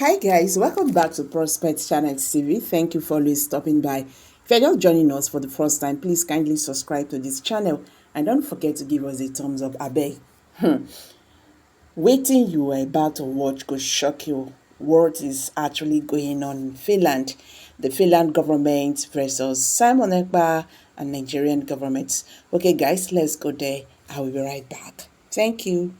Hi guys, welcome back to Prospect Channel TV. Thank you for always stopping by. If you're just joining us for the first time, please kindly subscribe to this channel and don't forget to give us a thumbs up, abeg. Waiting you are about to watch could shock you. What is actually going on in Finland? The Finland government versus Simon Ekpa and Nigerian government. Okay guys, let's go there. I will be right back. Thank you.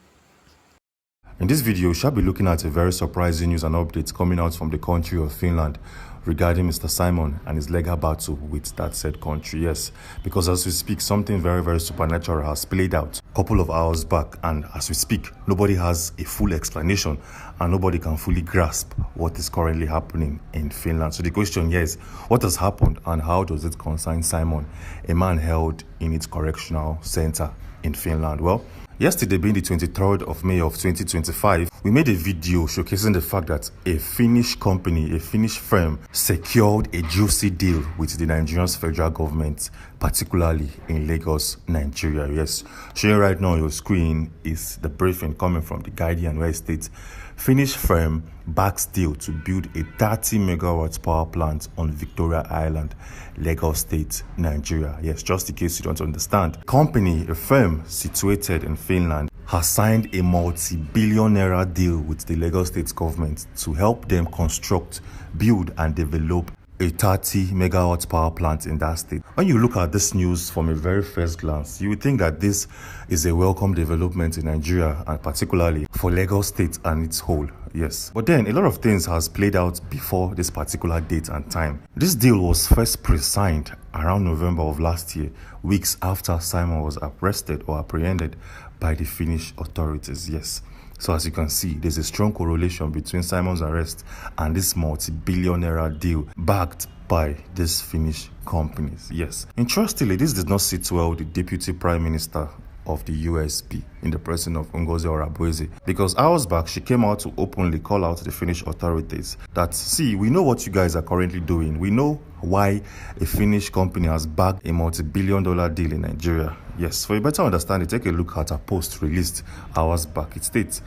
In this video, we shall be looking at a very surprising news and updates coming out from the country of Finland regarding Mr. Simon and his legal battle with that said country. Yes, because as we speak, something very, very supernatural has played out a couple of hours back. And as we speak, nobody has a full explanation and nobody can fully grasp what is currently happening in Finland. So the question here is, what has happened and how does it concern Simon, a man held in its correctional center in Finland? Well, yesterday being the 23rd of May of 2025, we made a video showcasing the fact that a Finnish company, a Finnish firm, secured a juicy deal with the Nigerian federal government, particularly in Lagos, Nigeria. Yes, showing right now on your screen is the briefing coming from The Guardian, where it states, Finnish firm backs deal to build a 30 megawatt power plant on Victoria Island, Lagos State, Nigeria. Yes, just in case you don't understand. Company, a firm situated in Finland, has signed a multi-billion-naira deal with the Lagos State government to help them construct, build and develop a 30 megawatt power plant in that state. When you look at this news from a very first glance, you would think that this is a welcome development in Nigeria, and particularly for Lagos State and its whole. Yes. But then a lot of things has played out before this particular date and time. This deal was first pre-signed around November of last year, weeks after Simon was arrested or apprehended by the Finnish authorities. Yes. So as you can see, there's a strong correlation between Simon's arrest and this multi-billion-naira deal backed by these Finnish companies. Yes. Interestingly, this did not sit well with the Deputy Prime Minister of the USP in the person of Ngozi Oreboweze, because hours back she came out to openly call out the Finnish authorities that, see, we know what you guys are currently doing. We know why a Finnish company has backed a multi-billion-dollar deal in Nigeria. Yes, for a better understanding, take a look at a post released hours back. It states,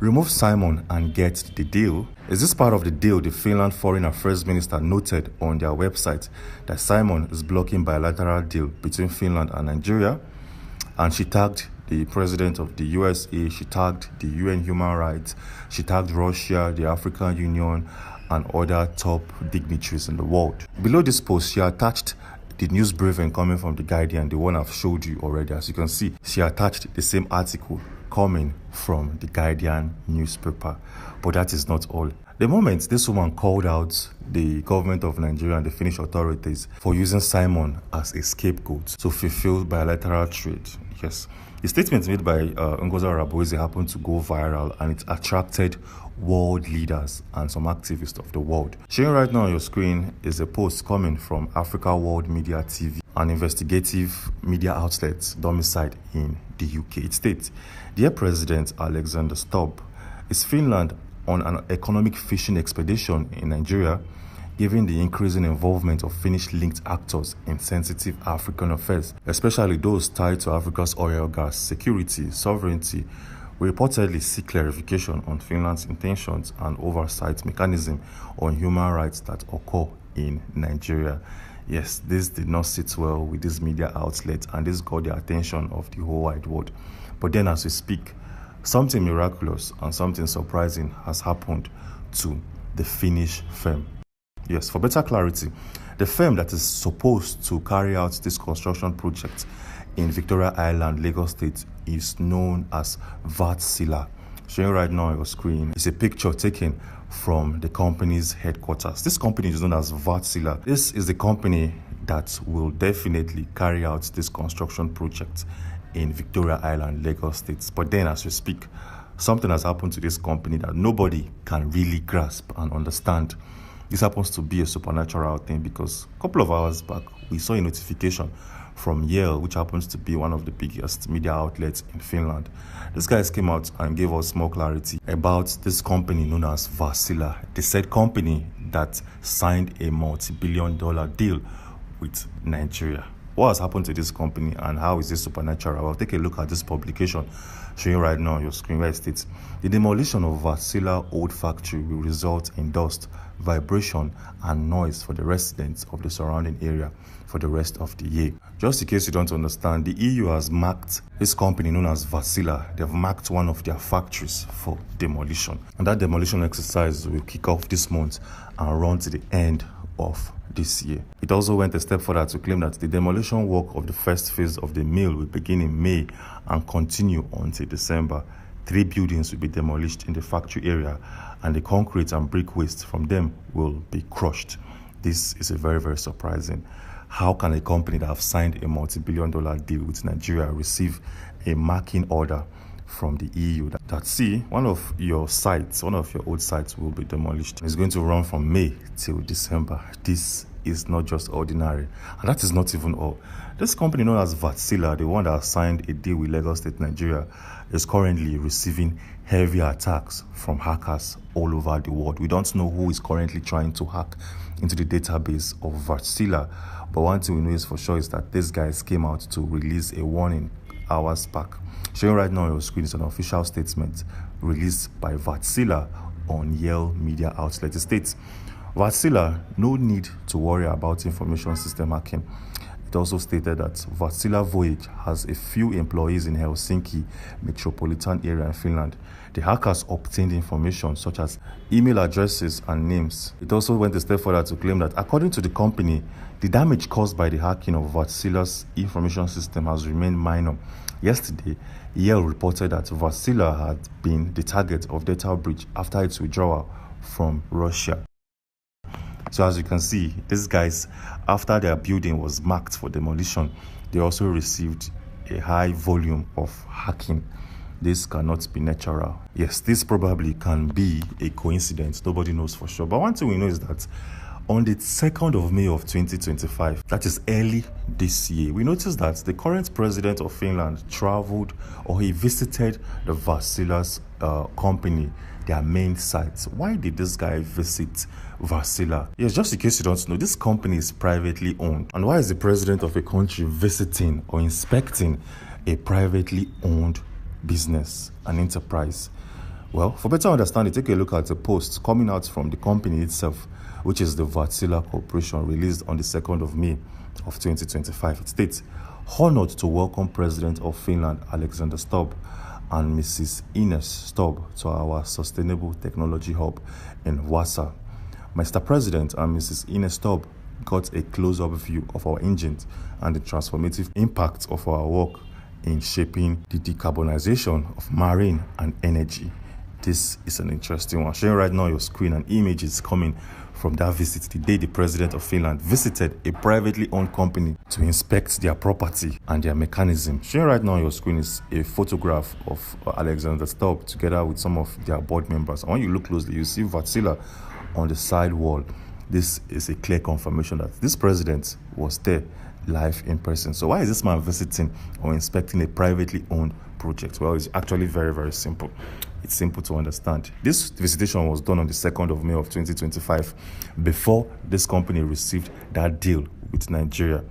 remove Simon and get the deal. Is this part of the deal? The Finland Foreign Affairs Minister noted on their website that Simon is blocking bilateral deal between Finland and Nigeria. And she tagged the president of the USA, she tagged the UN Human Rights, she tagged Russia, the African Union, and other top dignitaries in the world. Below this post, she attached the news briefing coming from The Guardian, the one I've showed you already. As you can see, she attached the same article coming from The Guardian newspaper. But that is not all. The moment this woman called out the government of Nigeria and the Finnish authorities for using Simon as a scapegoat to fulfill bilateral trade. Yes, the statement made by Ngozi Oreboweze happened to go viral, and it attracted world leaders and some activists of the world. Showing right now on your screen is a post coming from Africa World Media TV, an investigative media outlet domiciled in the UK. It states, Dear President Alexander Stubb, is Finland on an economic fishing expedition in Nigeria, given the increasing involvement of Finnish-linked actors in sensitive African affairs, especially those tied to Africa's oil, gas, security, sovereignty. We reportedly seek clarification on Finland's intentions and oversight mechanism on human rights that occur in Nigeria. Yes, this did not sit well with this media outlet, and this got the attention of the whole wide world. But then as we speak, something miraculous and something surprising has happened to the Finnish firm. Yes, for better clarity, the firm that is supposed to carry out this construction project in Victoria Island, Lagos State, is known as Wärtsilä. Showing right now on your screen is a picture taken from the company's headquarters. This company is known as Wärtsilä. This is the company that will definitely carry out this construction project in Victoria Island, Lagos State. But then as we speak, something has happened to this company that nobody can really grasp and understand. This happens to be a supernatural thing because a couple of hours back, we saw a notification from Yale, which happens to be one of the biggest media outlets in Finland. These guys came out and gave us more clarity about this company known as Wärtsilä, the said company that signed a multi-billion-dollar deal with Nigeria. What has happened to this company and how is this supernatural? Well, take a look at this publication showing right now on your screen where it states, the demolition of Wärtsilä old factory will result in dust, vibration and noise for the residents of the surrounding area for the rest of the year. Just in case you don't understand, the EU has marked this company known as Wärtsilä. They've marked one of their factories for demolition. And that demolition exercise will kick off this month and run to the end of this year. It also went a step further to claim that the demolition work of the first phase of the mill will begin in May and continue until December. 3 buildings will be demolished in the factory area and the concrete and brick waste from them will be crushed. This is a very, very surprising. How can a company that have signed a multi-billion-dollar deal with Nigeria receive a marking order from the EU that see one of your sites, one of your old sites will be demolished? It's going to run from May till December. This is not just ordinary, and that is not even all. This company known as Wärtsilä, the one that signed a deal with Lagos State, Nigeria, is currently receiving heavy attacks from hackers all over the world. We don't know who is currently trying to hack into the database of Wärtsilä, but one thing we know is for sure is that these guys came out to release a warning hours back. Showing right now on your screen is an official statement released by Wärtsilä on Yale media outlet. It states, Wärtsilä, no need to worry about information system hacking. It also stated that Wärtsilä Voyage has a few employees in Helsinki metropolitan area in Finland. The hackers obtained information such as email addresses and names. It also went a step further to claim that according to the company, the damage caused by the hacking of Wärtsilä's information system has remained minor. Yesterday, Yale reported that Wärtsilä had been the target of data breach after its withdrawal from Russia. So as you can see, these guys, after their building was marked for demolition, they also received a high volume of hacking. This cannot be natural. Yes, this probably can be a coincidence. Nobody knows for sure. But one thing we know is that on the 2nd of May of 2025, that is early this year, we noticed that the current president of Finland traveled, or he visited the Wärtsilä's company, their main site. Why did this guy visit Wärtsilä? Yes, just in case you don't know, this company is privately owned. And why is the president of a country visiting or inspecting a privately owned business, an enterprise? Well, for better understanding, take a look at the post coming out from the company itself, which is the Wärtsilä Corporation, released on the 2nd of May of 2025. It states, honored to welcome President of Finland, Alexander Stubb, and Mrs. Ines Stubb to our Sustainable Technology Hub in Wärtsilä. Mr. President and Mrs. Ines Stubb got a close-up view of our engines and the transformative impact of our work in shaping the decarbonization of marine and energy. This is an interesting one. Showing right now on your screen an image is coming from that visit, the day the president of Finland visited a privately owned company to inspect their property and their mechanism. Showing right now on your screen is a photograph of Alexander Stubb together with some of their board members. And when you look closely, you see Wärtsilä on the side wall. This is a clear confirmation that this president was there live in person. So why is this man visiting or inspecting a privately owned project? Well, it's actually very, very simple. It's simple to understand. This visitation was done on the 2nd of May of 2025 before this company received that deal with Nigeria.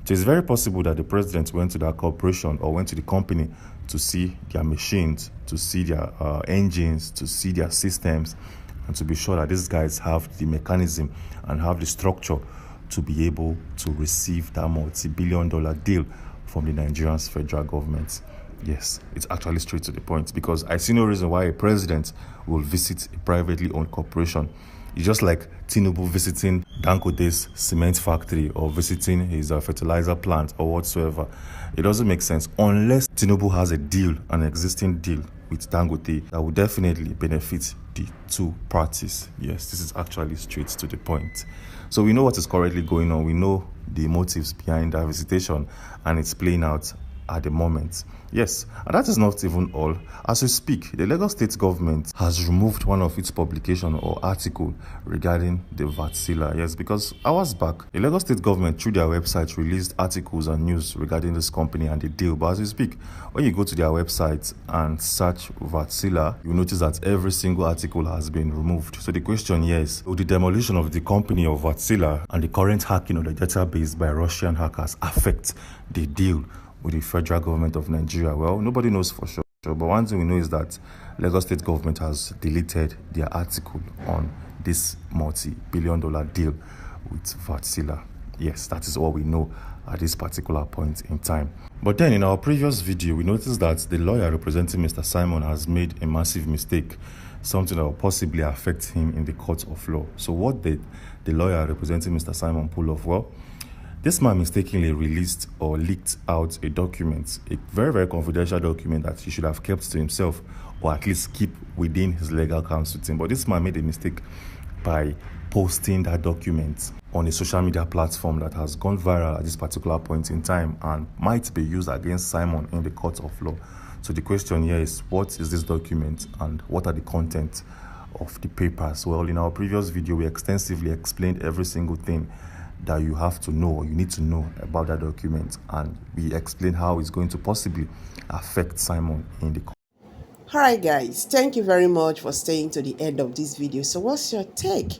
So it's very possible that the president went to that corporation or went to the company to see their machines, to see their engines, to see their systems, and to be sure that these guys have the mechanism and have the structure to be able to receive that multi-billion-dollar deal from the Nigerian federal government. Yes, it's actually straight to the point, because I see no reason why a president will visit a privately owned corporation. It's just like Tinubu visiting Dangote's cement factory or visiting his fertilizer plant or whatsoever. It doesn't make sense unless Tinubu has a deal, an existing deal with Dangote that will definitely benefit the two parties. Yes, this is actually straight to the point. So we know what is currently going on. We know the motives behind that visitation, and it's playing out at the moment. Yes, and that is not even all. As we speak, the Lagos State government has removed one of its publication or article regarding the Wärtsilä. Yes, because hours back, the Lagos State government through their website released articles and news regarding this company and the deal. But as we speak, when you go to their website and search Wärtsilä, you notice that every single article has been removed. So the question here is, will the demolition of the company of Wärtsilä and the current hacking of the database by Russian hackers affect the deal with the federal government of Nigeria? Well, nobody knows for sure, but one thing we know is that Lagos State government has deleted their article on this multi-billion-dollar deal with Wärtsilä. Yes, that is all we know at this particular point in time. But then in our previous video, we noticed that the lawyer representing Mr. Simon has made a massive mistake, something that will possibly affect him in the court of law. So what did the lawyer representing Mr. Simon pull off? Well, this man mistakenly released or leaked out a document, a very, very confidential document that he should have kept to himself or at least keep within his legal counsel team. But this man made a mistake by posting that document on a social media platform that has gone viral at this particular point in time and might be used against Simon in the court of law. So the question here is, what is this document and what are the contents of the papers? Well, in our previous video, we extensively explained every single thing that you have to know or you need to know about that document, and we explain how it's going to possibly affect Simon in the court. Alright guys, thank you very much for staying to the end of this video. So what's your take?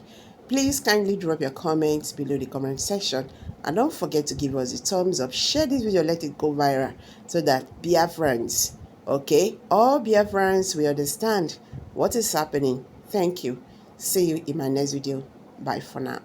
Please kindly drop your comments below the comment section, and don't forget to give us a thumbs up, share this video, let it go viral so that Biafrans, okay, all Biafrans will understand what is happening. Thank you. See you in my next video. Bye for now.